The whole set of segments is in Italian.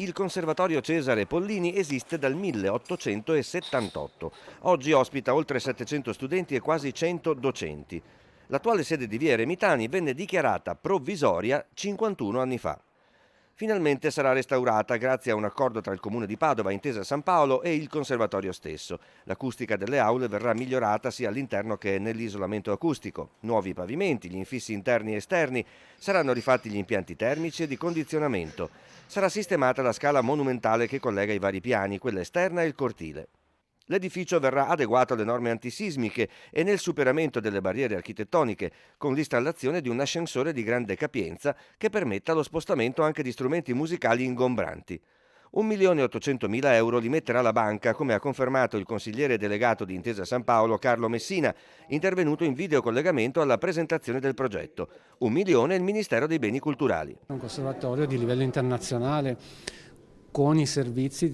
Il Conservatorio Cesare Pollini esiste dal 1878. Oggi ospita oltre 700 studenti e quasi 100 docenti. L'attuale sede di Via Eremitani venne dichiarata provvisoria 51 anni fa. Finalmente sarà restaurata grazie a un accordo tra il Comune di Padova, Intesa San Paolo e il Conservatorio stesso. L'acustica delle aule verrà migliorata sia all'interno che nell'isolamento acustico. Nuovi pavimenti, gli infissi interni e esterni, saranno rifatti gli impianti termici e di condizionamento. Sarà sistemata la scala monumentale che collega i vari piani, quella esterna e il cortile. L'edificio verrà adeguato alle norme antisismiche e nel superamento delle barriere architettoniche, con l'installazione di un ascensore di grande capienza che permetta lo spostamento anche di strumenti musicali ingombranti. 1.800.000 euro li metterà la banca, come ha confermato il consigliere delegato di Intesa San Paolo Carlo Messina, intervenuto in videocollegamento alla presentazione del progetto. 1 milione il Ministero dei Beni Culturali. Un conservatorio di livello internazionale con i servizi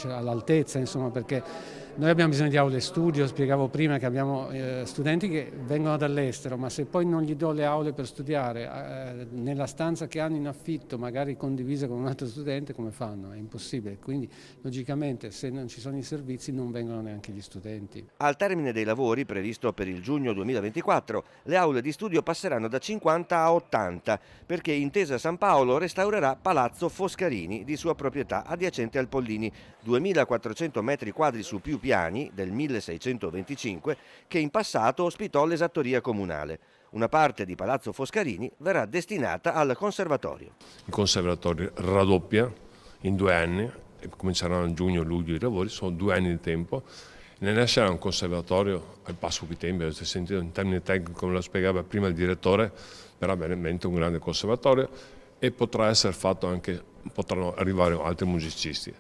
all'altezza, insomma, perché noi abbiamo bisogno di aule studio. Spiegavo prima che abbiamo studenti che vengono dall'estero, ma se poi non gli do le aule per studiare nella stanza che hanno in affitto, magari condivisa con un altro studente, come fanno? È impossibile. Quindi logicamente se non ci sono i servizi non vengono neanche gli studenti. Al termine dei lavori, previsto per il giugno 2024, le aule di studio passeranno da 50 a 80, perché Intesa San Paolo restaurerà Palazzo Foscarini, di sua proprietà, adiacente al Pollini, 2.400 metri quadri su più piani, del 1625, che in passato ospitò l'esattoria comunale. Una parte di Palazzo Foscarini verrà destinata al conservatorio. Il conservatorio raddoppia in 2 anni, e cominceranno a giugno-luglio i lavori, sono 2 anni di tempo. Ne nascerà un conservatorio al passo coi tempi, avete sentito in termini tecnici come lo spiegava prima il direttore, verrà veramente un grande conservatorio e potrà essere fatto anche, potranno arrivare altri musicisti.